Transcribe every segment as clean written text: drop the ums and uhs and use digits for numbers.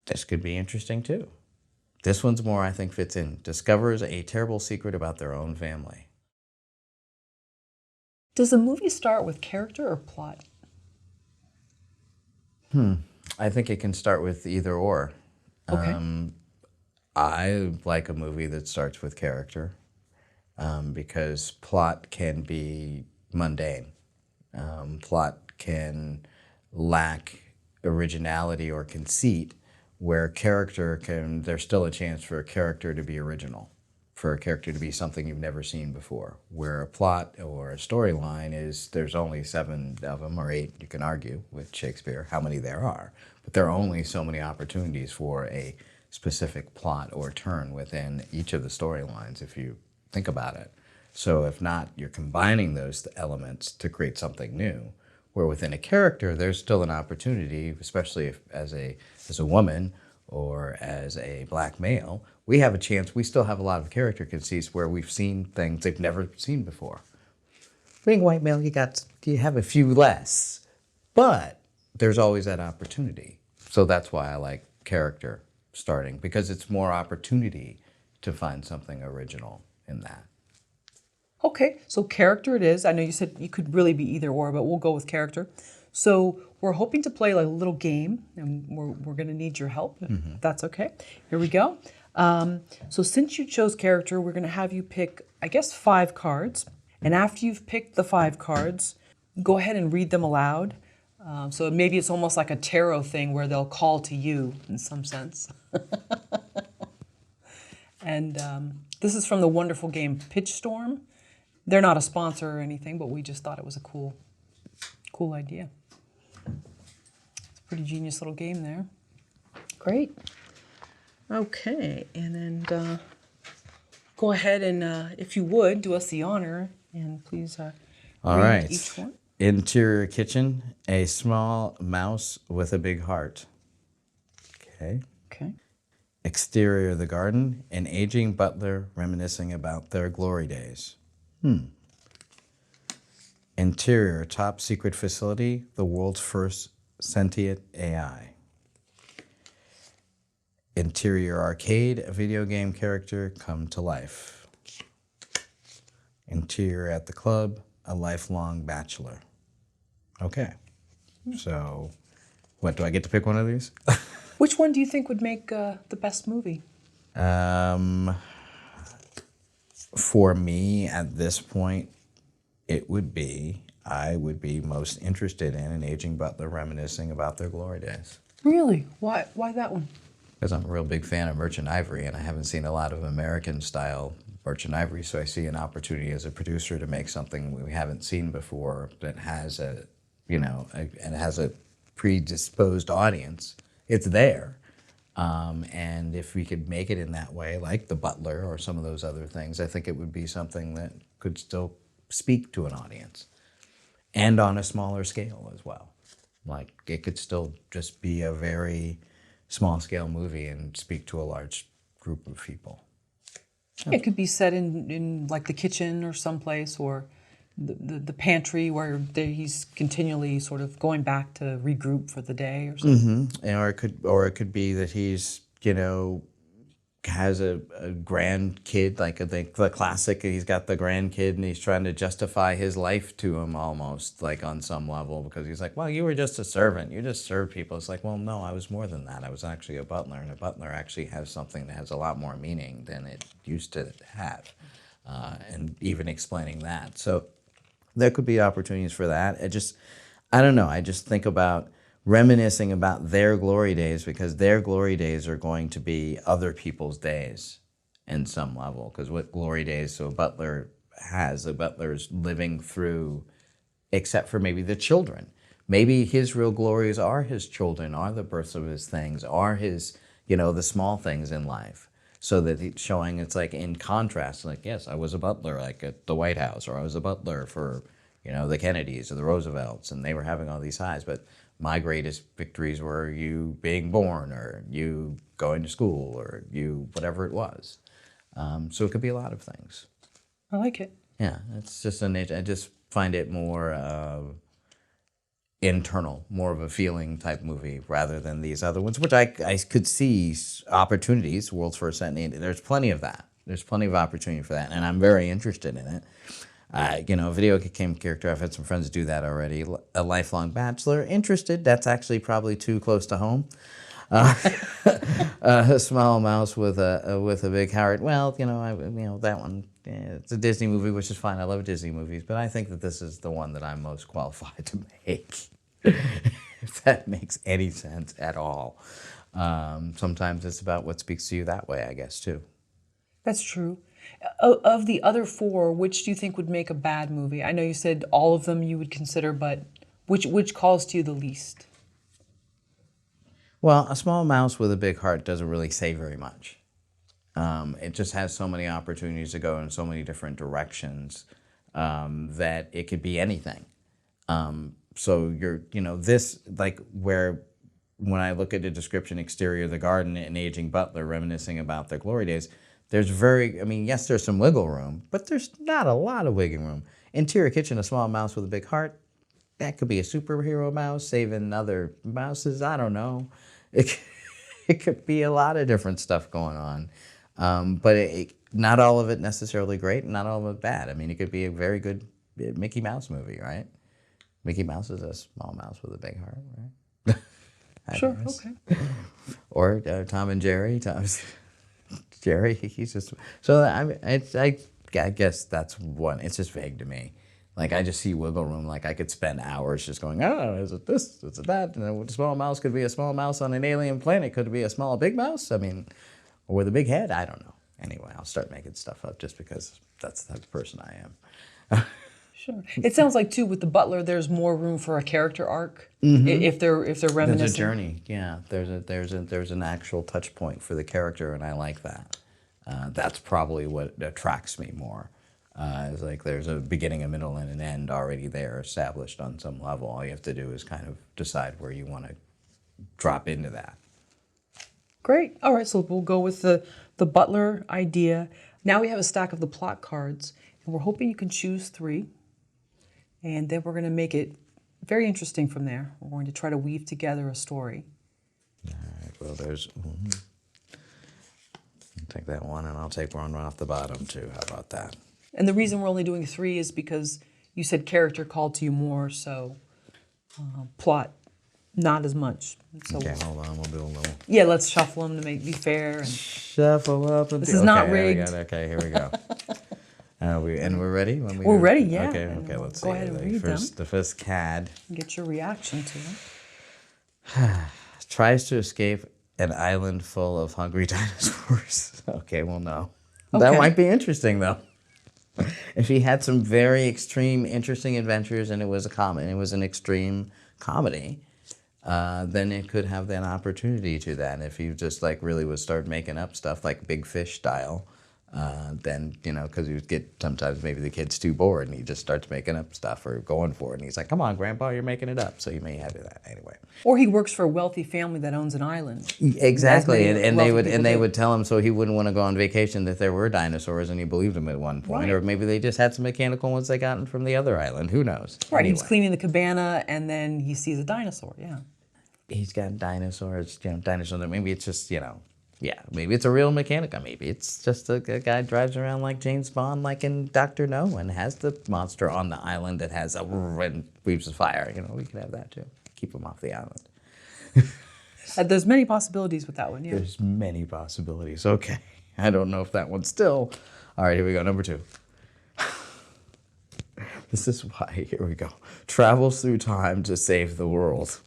This could be interesting too. This one's more, I think, fits in. Discovers a terrible secret about their own family. Does the movie start with character or plot? I think it can start with either or. Okay. I like a movie that starts with character because plot can be mundane. Plot can lack originality or conceit, where character can, there's still a chance for a character to be original, for a character to be something you've never seen before. Where a plot or a storyline is, there's only 7 of them, or 8, you can argue with Shakespeare how many there are, but there are only so many opportunities for a specific plot or turn within each of the storylines if you think about it. So if not, you're combining those elements to create something new. Where within a character, there's still an opportunity, especially if, as a woman or as a black male, we have a chance. We still have a lot of character conceits where we've seen things they've never seen before. Being white male, you have a few less, but there's always that opportunity. So that's why I like character starting, because it's more opportunity to find something original in that. Okay, so character it is. I know you said you could really be either or, but we'll go with character. So we're hoping to play like a little game, and we're going to need your help, if that's okay. Here we go. So since you chose character, we're going to have you pick, I guess, 5 cards. And after you've picked the 5 cards, go ahead and read them aloud. So maybe it's almost like a tarot thing where they'll call to you in some sense. And this is from the wonderful game PITCHSTORM. They're not a sponsor or anything, but we just thought it was a cool idea. It's a pretty genius little game there. Great. Okay, and then go ahead and, if you would, do us the honor and please read each one. Interior kitchen, a small mouse with a big heart. Okay. Okay. Exterior the garden, an aging butler reminiscing about their glory days. Interior top secret facility, the world's first sentient AI. Interior arcade, a video game character come to life. Interior at the club, a lifelong bachelor. Okay, so what, do I get to pick one of these? Which one do you think would make the best movie? For me, at this point, I would be most interested in an aging butler reminiscing about their glory days. Really? Why that one? Because I'm a real big fan of Merchant Ivory, and I haven't seen a lot of American-style Merchant Ivory, so I see an opportunity as a producer to make something we haven't seen before that has and has a predisposed audience. It's there. And if we could make it in that way, like The Butler or some of those other things, I think it would be something that could still speak to an audience. And on a smaller scale as well. Like, it could still just be a very small-scale movie and speak to a large group of people. It could be set in like the kitchen or someplace, or the pantry where he's continually sort of going back to regroup for the day or something. Or it could be that he's, has a grandkid, like the classic, he's got the grandkid and he's trying to justify his life to him almost, like on some level, because he's like, well, you were just a servant, you just served people. It's like, well, no, I was more than that. I was actually a butler, and a butler actually has something that has a lot more meaning than it used to have, and even explaining that. So there could be opportunities for that. I don't know, I just think about reminiscing about their glory days, because their glory days are going to be other people's days in some level. Because what glory days, so a butler is living through, except for maybe the children. Maybe his real glories are his children, are the births of his things, are his, the small things in life. So that it's showing, it's like in contrast, like, yes, I was a butler, like at the White House, or I was a butler for, the Kennedys or the Roosevelts, and they were having all these highs. But my greatest victories were you being born, or you going to school, or you whatever it was. So it could be a lot of things. I like it. Yeah, it's just I just find it more internal, more of a feeling type movie rather than these other ones, which I could see opportunities. World's First Sentient. There's plenty of that. There's plenty of opportunity for that, and I'm very interested in it. Video game character. I've had some friends do that already. A lifelong bachelor. Interested. That's actually probably too close to home. A small mouse with a big heart. Well, that one. It's a Disney movie, which is fine. I love Disney movies, but I think that this is the one that I'm most qualified to make. If that makes any sense at all. Sometimes it's about what speaks to you that way, I guess, too. That's true. Of the other four, which do you think would make a bad movie? I know you said all of them you would consider, but which calls to you the least? Well, a small mouse with a big heart doesn't really say very much. It just has so many opportunities to go in so many different directions that it could be anything. So this, like, where when I look at the description, exterior of the garden, an aging butler reminiscing about their glory days, there's yes, there's some wiggle room, but there's not a lot of wiggle room. Interior kitchen, a small mouse with a big heart, that could be a superhero mouse saving other mouses. I don't know. It could be a lot of different stuff going on. But not all of it necessarily great, and not all of it bad. I mean, it could be a very good Mickey Mouse movie, right? Mickey Mouse is a small mouse with a big heart, right? Sure, okay. Or Tom and Jerry. Jerry, he's just... So, I guess that's one. It's just vague to me. Like, I just see wiggle room. Like, I could spend hours just going, is it this? Is it that? And a small mouse could be a small mouse on an alien planet. Could it be a small big mouse? I mean, or with a big head? I don't know. Anyway, I'll start making stuff up just because that's the type of person I am. Sure. It sounds like, too, with the butler, there's more room for a character arc. If they're reminiscing. There's a journey. Yeah, there's an actual touch point for the character, and I like that. That's probably what attracts me more. It's like there's a beginning, a middle, and an end already there, established on some level. All you have to do is kind of decide where you want to drop into that. Great. All right, so we'll go with the butler idea. Now we have a stack of the plot cards, and we're hoping you can choose 3. And then we're going to make it very interesting from there. We're going to try to weave together a story. All right, well, there's... Take that one, and I'll take one off the bottom, too. How about that? And the reason we're only doing 3 is because you said character called to you more, so plot not as much. So, okay, hold on. We'll do a little... Yeah, let's shuffle them to be fair. And shuffle up. This is not rigged. Okay, here we go. We're ready? We're ready, yeah. Okay, let's see. Go ahead and read them. The first CAD. Get your reaction to them. Tries to escape an island full of hungry dinosaurs. Okay, well, no. Okay. That might be interesting, though. If he had some very extreme, interesting adventures and it was an extreme comedy, then it could have that opportunity to that. If you just really would start making up stuff like Big Fish style, then, because you get sometimes maybe the kid's too bored and he just starts making up stuff or going for it. And he's like, come on, Grandpa, you're making it up. So you may have that anyway. Or he works for a wealthy family that owns an island. Exactly. And they would tell him so he wouldn't want to go on vacation that there were dinosaurs, and he believed him at one point. Right. Or maybe they just had some mechanical ones they got from the other island. Who knows? Right. Anyway. He's cleaning the cabana and then he sees a dinosaur. Yeah. He's got dinosaurs, dinosaurs. Maybe it's just, yeah, maybe it's a real Mechanica. Maybe it's just a guy drives around like James Bond, like in Dr. No, and has the monster on the island that has and weaves a fire. We could have that too. Keep him off the island. There's many possibilities with that one, yeah. There's many possibilities. Okay. I don't know if that one's still. All right, here we go. Number 2. This is why. Here we go. Travels through time to save the world.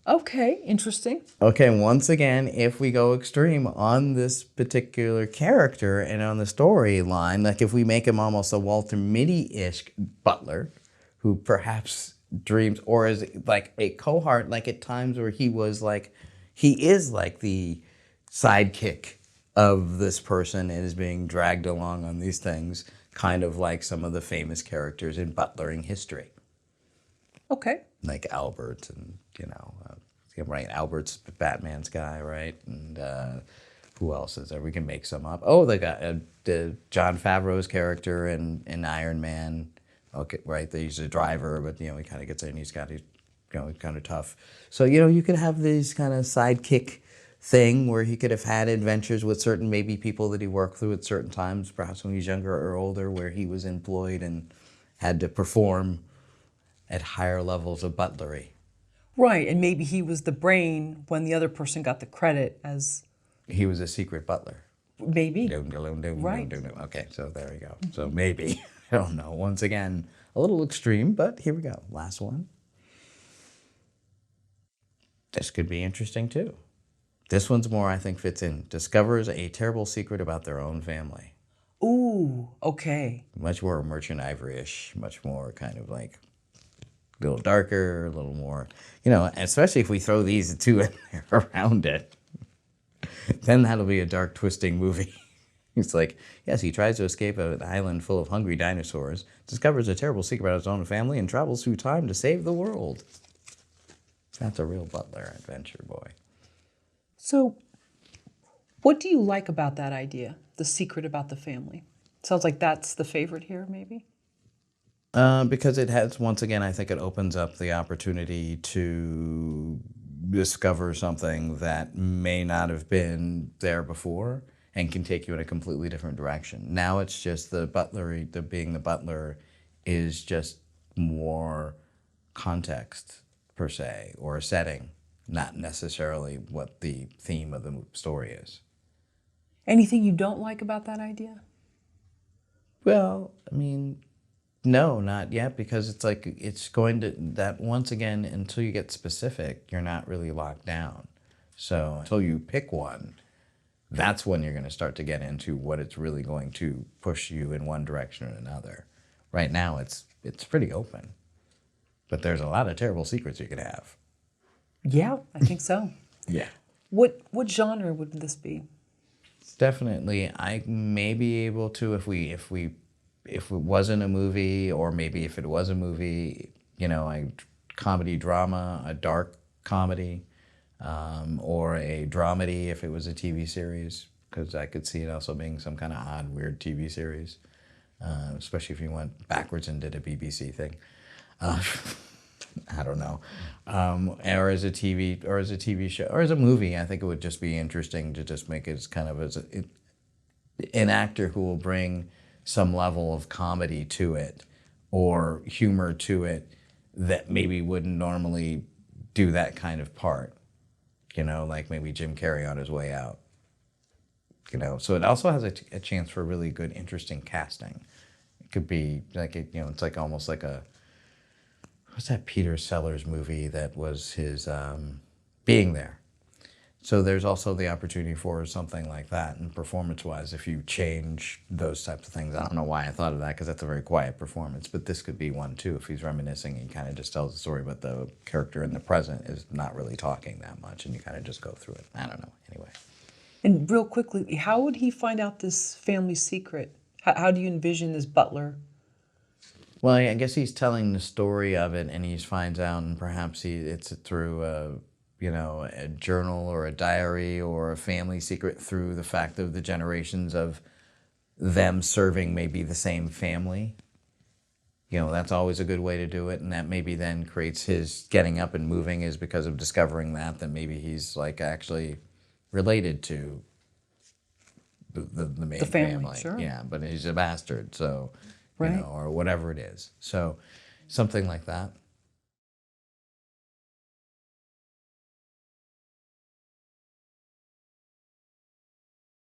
Okay, interesting. Okay, once again, if we go extreme on this particular character and on the storyline, like if we make him almost a Walter Mitty-ish butler, who perhaps dreams, or is like a cohort, like at times where he is like the sidekick of this person and is being dragged along on these things, kind of like some of the famous characters in butlering history. Okay. Like Albert and, right, Albert's Batman's guy, right? And who else is there? We can make some up. Oh, the guy, Jon Favreau's character in Iron Man. Okay, right, he's a driver, but, he kind of gets in, he's got his kind of tough. So, you could have these kind of sidekick thing where he could have had adventures with certain maybe people that he worked through at certain times, perhaps when he was younger or older, where he was employed and had to perform at higher levels of butlery. Right, and maybe he was the brain when the other person got the credit as He was a secret butler. maybe. Right. Okay, so there you go. So maybe. I don't know. Once again, a little extreme, but here we go. Last one. This could be interesting too. This one's more, I think, fits in. Discovers a terrible secret about their own family. Ooh, okay. Much more Merchant Ivory-ish, much more kind of like a little darker, a little more, especially if we throw these two in there around it, then that'll be a dark, twisting movie. It's like, yes, he tries to escape an island full of hungry dinosaurs, discovers a terrible secret about his own family, and travels through time to save the world. That's a real Butler adventure, boy. So, what do you like about that idea? The secret about the family. Sounds like that's the favorite here, maybe? Because it has, once again, I think it opens up the opportunity to discover something that may not have been there before and can take you in a completely different direction. Now it's just the being the butler is just more context, per se, or a setting, not necessarily what the theme of the story is. Anything you don't like about that idea? Well, I mean, no, not yet, because it's like it's going to, that once again, until you get specific, you're not really locked down. So until you pick one, that's when you're going to start to get into what it's really going to push you in one direction or another. Right now, it's pretty open, but there's a lot of terrible secrets you could have. Yeah, I think so. Yeah. What genre would this be? Definitely, I may be able to, if it wasn't a movie, or maybe if it was a movie, a comedy drama, a dark comedy, or a dramedy if it was a TV series, because I could see it also being some kind of odd, weird TV series, especially if you went backwards and did a BBC thing. I don't know, or as a TV show, or as a movie. I think it would just be interesting to just make it as kind of an actor who will bring some level of comedy to it or humor to it that maybe wouldn't normally do that kind of part. Like maybe Jim Carrey on his way out. So it also has a chance for really good, interesting casting. It could be like it's like almost like what's that Peter Sellers movie that was his Being There? So there's also the opportunity for something like that, and performance-wise, if you change those types of things. I don't know why I thought of that, because that's a very quiet performance, but this could be one too. If he's reminiscing, he kind of just tells the story, but the character in the present is not really talking that much, and you kind of just go through it. I don't know. Anyway. And real quickly, how would he find out this family secret? How do you envision this butler? Well, I guess he's telling the story of it, and he finds out, and perhaps it's through a journal or a diary or a family secret, through the fact of the generations of them serving maybe the same family. That's always a good way to do it, and that maybe then creates his getting up and moving is because of discovering that maybe he's like actually related to the main The family. Sure. Yeah, but he's a bastard, so, Right. or whatever it is. So something like that.